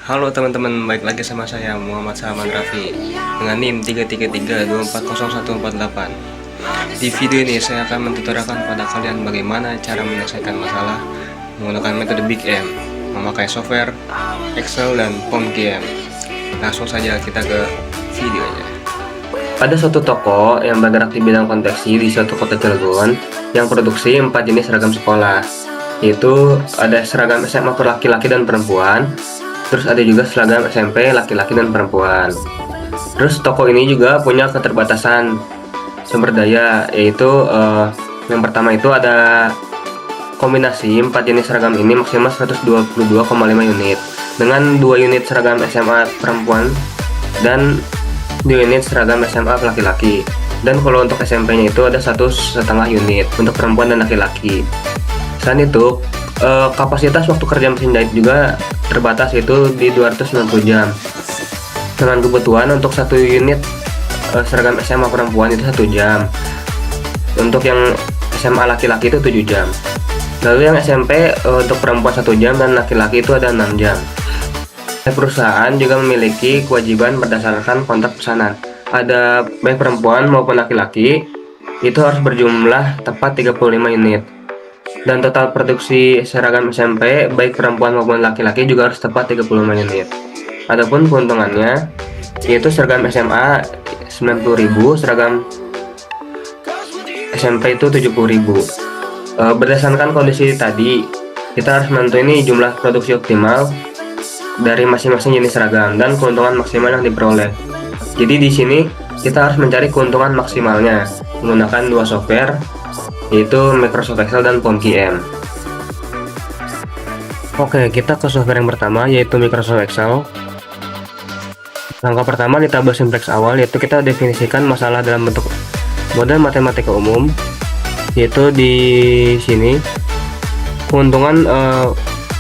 Halo teman-teman, balik lagi sama saya Muhammad Salman Raffi dengan NIM 333240148. Di video ini saya akan mentutorialkan pada kalian bagaimana cara menyelesaikan masalah menggunakan metode Big M, memakai software Excel dan POMGM. Langsung saja kita ke videonya. Ada suatu toko yang bergerak di bidang konveksi di suatu kota Cilegon yang produksi 4 jenis seragam sekolah, yaitu ada seragam SMA per laki-laki dan perempuan, terus ada juga seragam SMP laki-laki dan perempuan. Terus toko ini juga punya keterbatasan sumber daya, yaitu yang pertama itu ada kombinasi 4 jenis seragam ini maksimal 122,5 unit dengan 2 unit seragam SMA perempuan dan 2 unit seragam SMA laki-laki. Dan kalau untuk SMP-nya itu ada 1,5 unit untuk perempuan dan laki-laki. Selain itu, kapasitas waktu kerja mesin jahit juga terbatas, itu di 290 jam. Dengan kebutuhan untuk 1 unit seragam SMA perempuan itu 1 jam. Untuk yang SMA laki-laki itu 7 jam. Lalu yang SMP untuk perempuan 1 jam dan laki-laki itu ada 6 jam. Perusahaan juga memiliki kewajiban berdasarkan kontrak pesanan. Ada baik perempuan maupun laki-laki itu harus berjumlah tepat 35 unit. Dan total produksi seragam SMP baik perempuan maupun laki-laki juga harus tepat 35 unit. Adapun keuntungannya yaitu seragam SMA 90.000, seragam SMP itu 70.000. Berdasarkan kondisi tadi, kita harus menentukan ini jumlah produksi optimal dari masing-masing jenis seragam dan keuntungan maksimal yang diperoleh. Jadi di sini kita harus mencari keuntungan maksimalnya menggunakan 2 software, yaitu Microsoft Excel dan POMGM. Oke, kita ke software yang pertama yaitu Microsoft Excel. Langkah pertama di tabel simplex awal yaitu kita definisikan masalah dalam bentuk model matematika umum, yaitu di sini keuntungan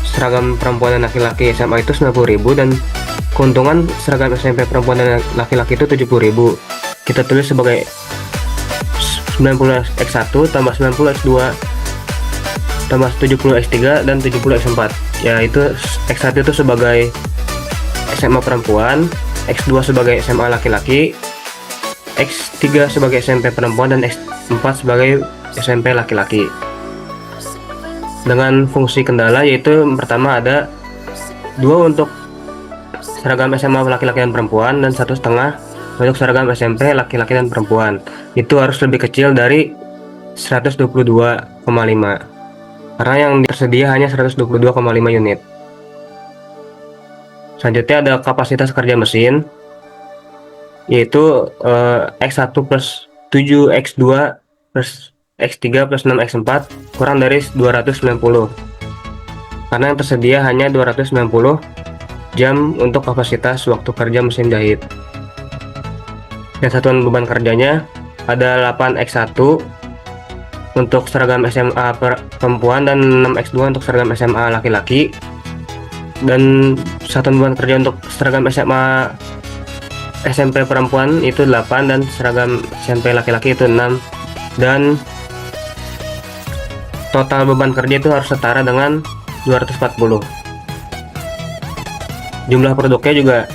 seragam perempuan dan laki-laki SMA itu 90.000 dan keuntungan seragam SMP perempuan dan laki-laki itu 70.000. Kita tulis sebagai 90x1 tambah 90x2 tambah 70x3 dan 70x4, yaitu x1 itu sebagai SMA perempuan, x2 sebagai SMA laki-laki, x3 sebagai SMP perempuan, dan x4 sebagai SMP laki-laki. Dengan fungsi kendala yaitu pertama ada 2 untuk seragam SMA laki-laki dan perempuan dan 1,5 untuk seragam SMP laki-laki dan perempuan. Itu harus lebih kecil dari 122,5 karena yang tersedia hanya 122,5 unit. Selanjutnya ada kapasitas kerja mesin yaitu X1 plus 7 X2 plus X3 plus 6 X4 kurang dari 290 karena yang tersedia hanya 290 jam untuk kapasitas waktu kerja mesin jahit. Dan satuan beban kerjanya ada 8x1 untuk seragam SMA perempuan dan 6x2 untuk seragam SMA laki-laki, dan satuan beban kerja untuk seragam SMA SMP perempuan itu 8 dan seragam SMP laki-laki itu 6, dan total beban kerja itu harus setara dengan 240. Jumlah produknya juga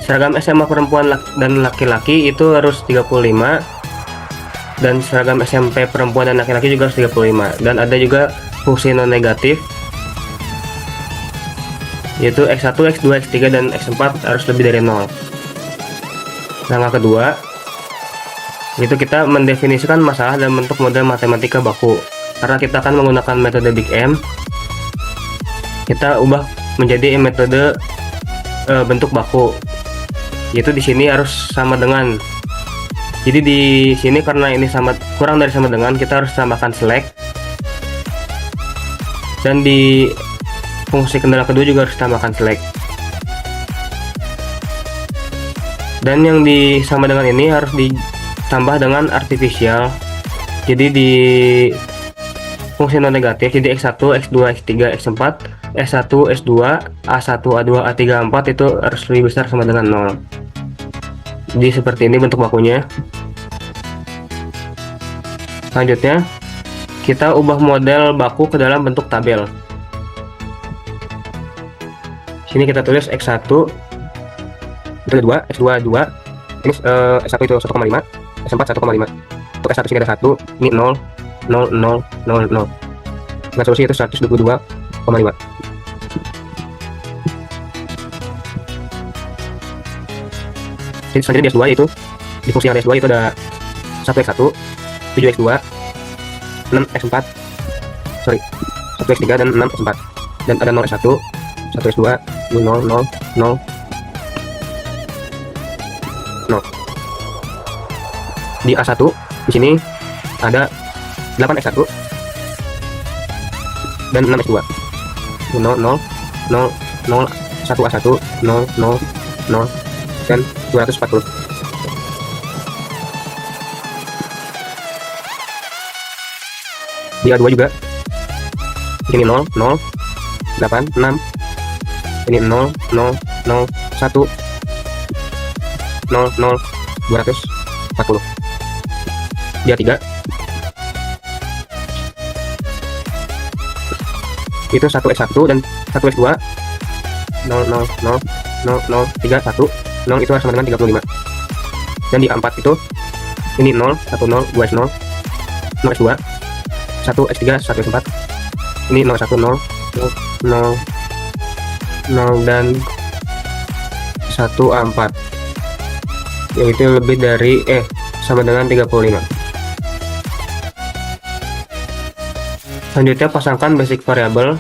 seragam SMA perempuan dan laki-laki itu harus 35 dan seragam SMP perempuan dan laki-laki juga harus 35, dan ada juga fungsi non negatif yaitu X1, X2, X3 dan X4 harus lebih dari 0. Langkah kedua itu kita mendefinisikan masalah dalam bentuk model matematika baku. Karena kita akan menggunakan metode Big M, kita ubah menjadi metode bentuk baku. Yaitu di sini harus sama dengan. Jadi di sini karena ini sama kurang dari sama dengan, kita harus tambahkan select. Dan di fungsi kendala kedua juga harus tambahkan select. Dan yang di sama dengan ini harus ditambah dengan artificial. Jadi di fungsi non negatif, jadi X1, X2, X3, X4, S1, S2, A1, A2, A3, A4 itu harus lebih besar sama dengan 0. Jadi seperti ini bentuk bakunya. Selanjutnya kita ubah model baku ke dalam bentuk tabel. Sini kita tulis X1 itu ada 2, X2 2. Ini S1 itu 1,5, S4 1,5. Untuk S1 sini ada 1, ini 0, 0, 0, 0, 0. Dengan solusi itu 122,5. Jadi selanjutnya di S2 yaitu di fungsi yang di S2 itu ada 1x1, 7x2, 6x4, 1x3 dan 6x4. Dan ada 0x1, 1x2, 0, 0, 0, 0. Di A1 di sini ada 8x1 dan 6x2. 0, 0, 0, 0, 1A1, 0, 0, 0 dan 240. Di A2 juga ini 0, 0, 8, 6. Ini 0, 0, 0, 1, 0, 0, 240. Dia 3 itu 1x1 dan 1x2 0, 0, 0, 0, 0, 3, 1 0 itu sama dengan 35. Dan di A4 itu ini 0, 1, 0, 2x0, 0x2, 1x3, 1x4. Ini 0, 1, 0, 0, 0 dan 1A4, yaitu lebih dari sama dengan 35. Selanjutnya pasangkan basic variable.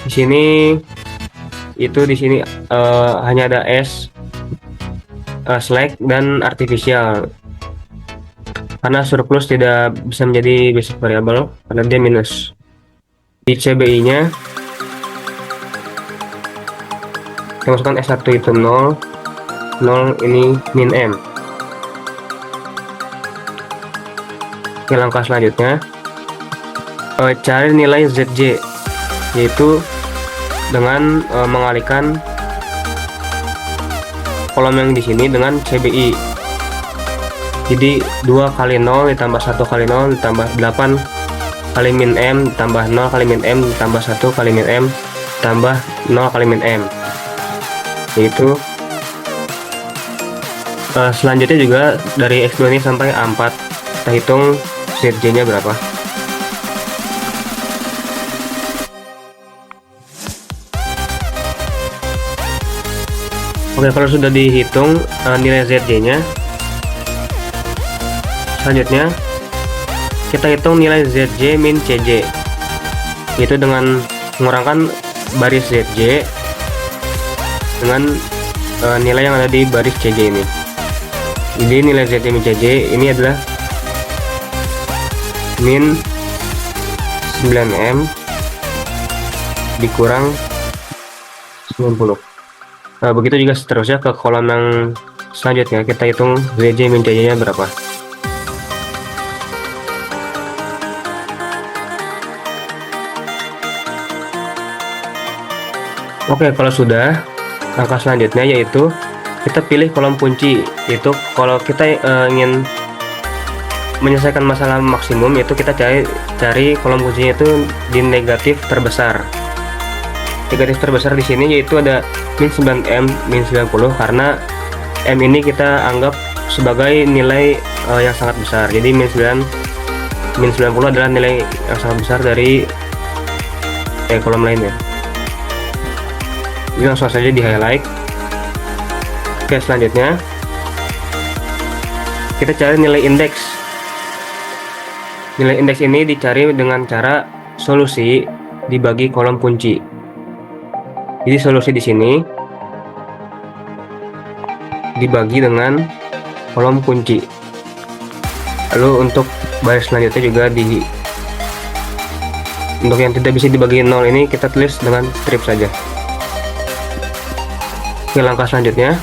Di sini hanya ada s, slack dan artificial, karena surplus tidak bisa menjadi basic variable karena dia minus. Di CBI nya kita masukkan S1 itu 0, 0 ini min M. Oke, langkah selanjutnya cari nilai ZJ, yaitu dengan mengalihkan kolom yang di sini dengan CBI. Jadi 2 kali 0 ditambah 1 kali 0 ditambah 8 kali min M ditambah 0 kali min M ditambah 1 kali min M tambah 0 kali min M. Yaitu selanjutnya juga dari X2 ini sampai A4 kita hitung ZJ nya berapa. Oke, kalau sudah dihitung nilai ZJ nya, selanjutnya kita hitung nilai ZJ min CJ, yaitu dengan mengurangkan baris ZJ dengan nilai yang ada di baris CJ ini. Jadi nilai ZJ min CJ ini adalah min 9M dikurang 90. Nah, begitu juga seterusnya ke kolom yang selanjutnya, kita hitung ZJ min CJ nya berapa. Oke, kalau sudah, langkah selanjutnya yaitu kita pilih kolom kunci. Itu kalau kita ingin menyelesaikan masalah maksimum, yaitu kita cari kolom kuncinya itu di negatif terbesar. Negatif terbesar di sini yaitu ada min 9M min 90, karena M ini kita anggap sebagai nilai yang sangat besar. Jadi min 90 adalah nilai yang sangat besar dari kolom lainnya. Ini langsung saja di highlight. Oke, selanjutnya kita cari nilai indeks. Nilai indeks ini dicari dengan cara solusi dibagi kolom kunci. Jadi solusi di sini dibagi dengan kolom kunci. Lalu untuk baris selanjutnya juga untuk yang tidak bisa dibagi 0 ini kita tulis dengan strip saja. Oke, langkah selanjutnya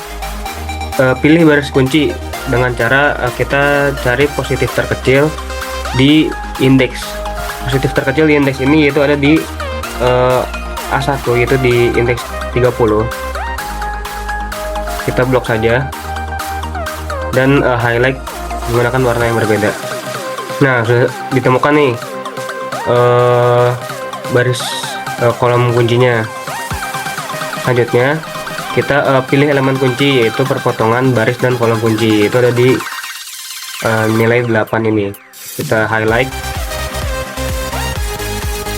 pilih baris kunci dengan cara kita cari positif terkecil di indeks. Positif terkecil di indeks ini yaitu ada di A1, yaitu di indeks 30. Kita blok saja dan highlight menggunakan warna yang berbeda. Nah, sudah ditemukan nih baris kolom kuncinya. Selanjutnya kita pilih elemen kunci, yaitu perpotongan baris dan kolom kunci. Itu ada di nilai 8 ini. Kita highlight.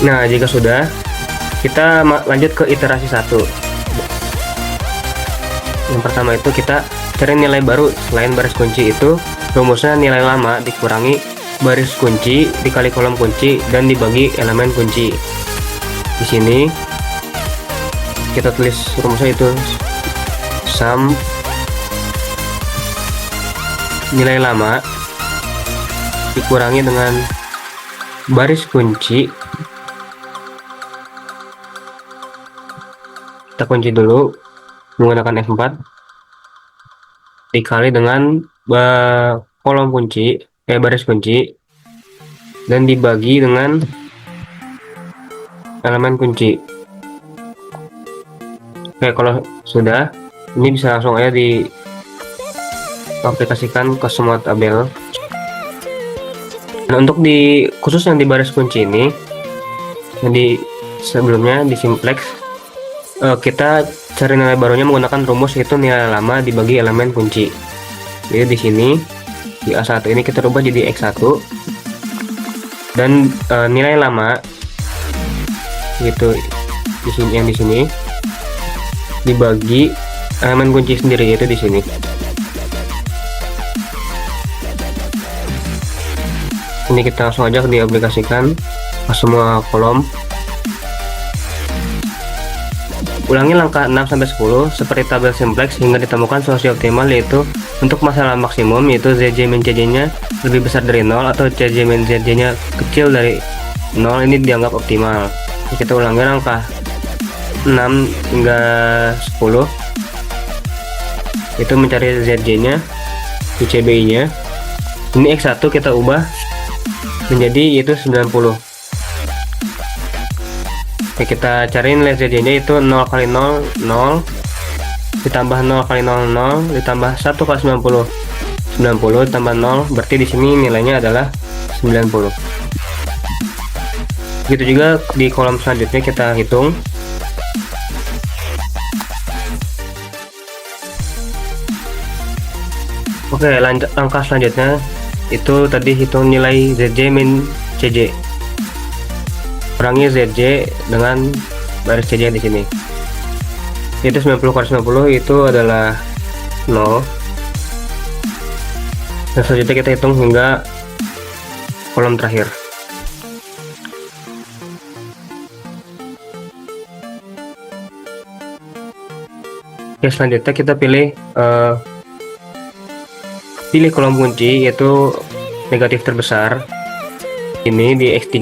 Nah, jika sudah, kita lanjut ke iterasi 1. Yang pertama itu kita cari nilai baru selain baris kunci. Itu rumusnya nilai lama dikurangi baris kunci dikali kolom kunci dan dibagi elemen kunci. Di sini kita tulis rumusnya itu sum nilai lama dikurangi dengan baris kunci. Kita kunci dulu menggunakan F4 dikali dengan kolom kunci, baris kunci, dan dibagi dengan elemen kunci. Oke, kalau sudah, ini bisa langsung aja diaplikasikan ke semua tabel. Nah, untuk khusus yang di baris kunci ini, yang sebelumnya di simplex, kita cari nilai barunya menggunakan rumus, yaitu nilai lama dibagi elemen kunci. Jadi di sini di A1 ini kita rubah jadi X1, dan nilai lama gitu di sini, yang di sini dibagi elemen kunci sendiri, yaitu di sini. Ini kita langsung aja diaplikasikan ke semua kolom. Ulangi langkah 6-10 seperti tabel simplex hingga ditemukan solusi optimal, yaitu untuk masalah maksimum, yaitu ZJ min CJ nya lebih besar dari 0 atau CJ min ZJ nya kecil dari 0, ini dianggap optimal. Kita ulangi langkah 6 hingga 10, itu mencari ZJ nya, CBI nya. Ini X1 kita ubah menjadi yaitu 90. Oke, kita cari nilai ZJ nya itu 0 kali 0, 0 ditambah 0 kali 0, 0 ditambah 1 kali 90, 90 tambah 0, berarti di sini nilainya adalah 90. Begitu juga di kolom selanjutnya kita hitung. Oke, langkah selanjutnya itu tadi hitung nilai ZJ min CJ. Kurangi ZJ dengan baris CJ di sini. Itu 90 kali 90 itu adalah 0. Dan selanjutnya kita hitung hingga kolom terakhir. Oke, selanjutnya kita pilih kolom kunci, yaitu negatif terbesar. Ini di X3.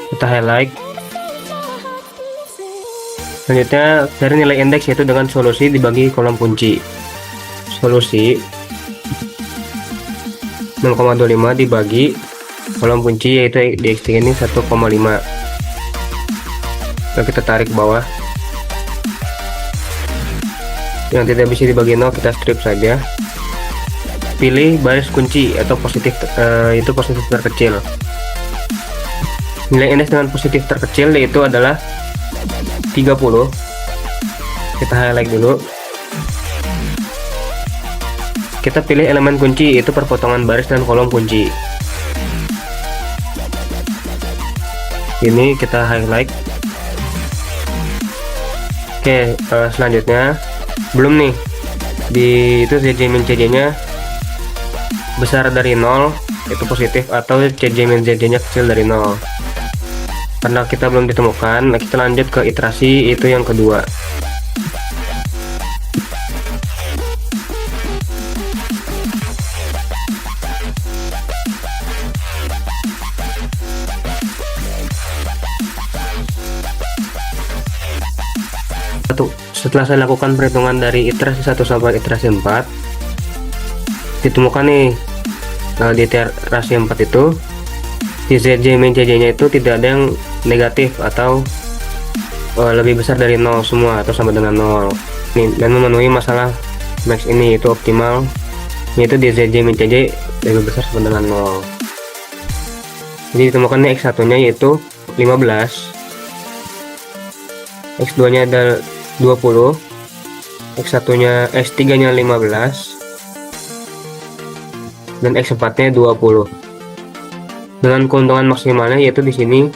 Kita highlight. Selanjutnya dari nilai indeks, yaitu dengan solusi dibagi kolom kunci. Solusi 0,25 dibagi kolom kunci, yaitu di X3 ini 1,5. Lalu kita tarik ke bawah. Yang tidak bisa dibagi 0 kita strip saja. Pilih baris kunci atau positif, itu positif terkecil. Nilai indeks dengan positif terkecil yaitu adalah 30. Kita highlight dulu. Kita pilih elemen kunci, yaitu perpotongan baris dan kolom kunci. Ini kita highlight. Oke, selanjutnya belum nih itu ZJ min CJ nya besar dari 0, itu positif, atau CJ min ZJ nya kecil dari 0. Karena kita belum ditemukan, kita lanjut ke iterasi itu yang kedua. Setelah saya lakukan perhitungan dari iterasi 1 sampai iterasi 4, ditemukan nih di iterasi 4 itu di ZJ min CJ nya itu tidak ada yang negatif atau lebih besar dari 0 semua atau sama dengan 0 nih, dan memenuhi masalah max ini, itu optimal, yaitu di ZJ min CJ lebih besar sama dengan 0. Jadi ditemukan nih X1 nya yaitu 15. X2 nya ada 20, X1 nya X3 nya 15, dan X4 nya 20. Dengan keuntungan maksimalnya yaitu di sini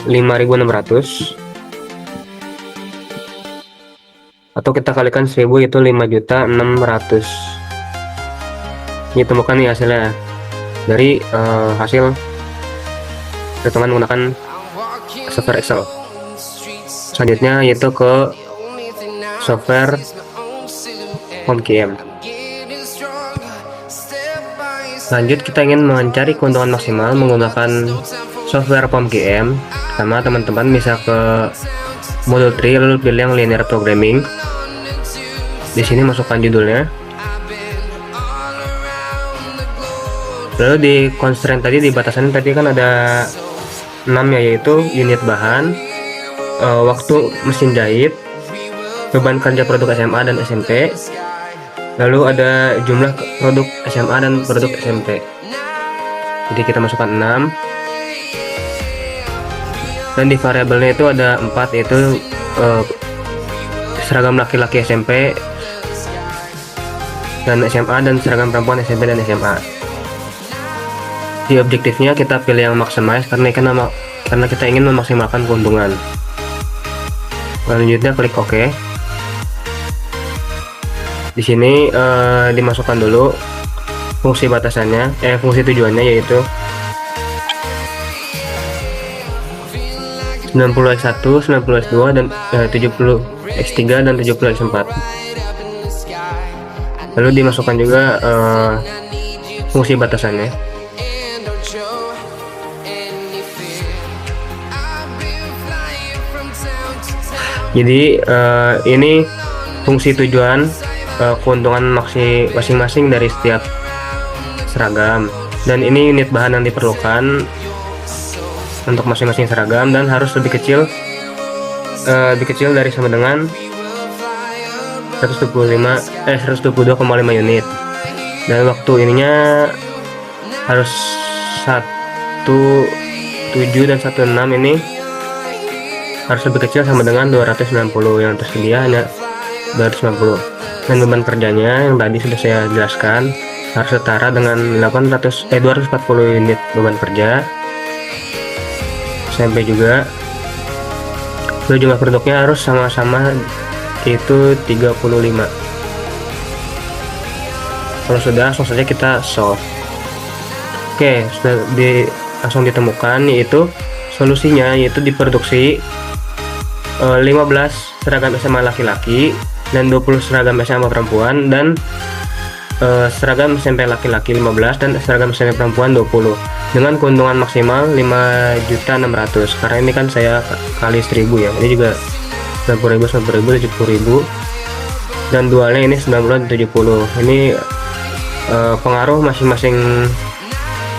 5.600, atau kita kalikan 1000 yaitu 5.600.000. Ini temukan nih hasilnya dari hasil perhitungan menggunakan software Excel. Selanjutnya yaitu ke software POMQM. Lanjut, kita ingin mencari keuntungan maksimal menggunakan software POMQM. Pertama, teman-teman bisa ke modul 3 lalu pilih yang linear programming. Di sini masukkan judulnya. Lalu di constraint tadi, di batasan tadi kan ada 6 ya, yaitu unit bahan, waktu mesin jahit, beban kerja produk SMA dan SMP, lalu ada jumlah produk SMA dan produk SMP. Jadi kita masukkan 6. Dan di variabelnya itu ada 4, yaitu seragam laki-laki SMP dan SMA, dan seragam perempuan SMP dan SMA. Di objektifnya kita pilih yang maximize karena kita ingin memaksimalkan keuntungan. Selanjutnya klik OK. Di sini dimasukkan dulu fungsi batasannya, fungsi tujuannya, yaitu 90x1, 90x2, dan 70x3 dan 70x4. Lalu dimasukkan juga fungsi batasannya. Jadi ini fungsi tujuan, keuntungan masing-masing dari setiap seragam, dan ini unit bahan yang diperlukan untuk masing-masing seragam, dan harus lebih kecil dari sama dengan 122,5 unit, dan waktu ininya harus 17 dan 16. Ini harus lebih kecil sama dengan 290, yang tersedia hanya 290. Dan beban kerjanya yang tadi sudah saya jelaskan harus setara dengan 240 unit beban kerja. SMP juga. Lalu jumlah produknya harus sama-sama, yaitu 35. Kalau sudah, langsung saja kita solve. Oke, sudah langsung ditemukan, yaitu solusinya, yaitu diproduksi 15 seragam SMA laki-laki dan 20 seragam SMA perempuan, dan seragam SMP laki-laki 15 dan seragam SMP perempuan 20, dengan keuntungan maksimal 5.600.000. Karena ini kan saya kali 1000 ya, ini juga 90.000, 70.000, dan dualnya ini 90 dan 70. Ini pengaruh masing-masing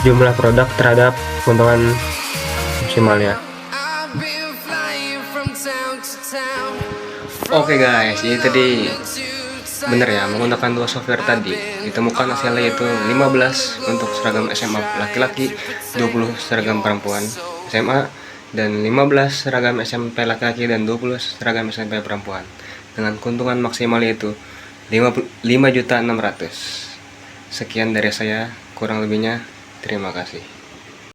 jumlah produk terhadap keuntungan maksimalnya. Oke guys, ini tadi bener ya, menggunakan dua software tadi ditemukan hasilnya yaitu 15 untuk seragam SMA laki-laki, 20 seragam perempuan SMA, dan 15 seragam SMP laki-laki dan 20 seragam SMP perempuan, dengan keuntungan maksimal yaitu 5.600.000. Sekian dari saya, kurang lebihnya terima kasih.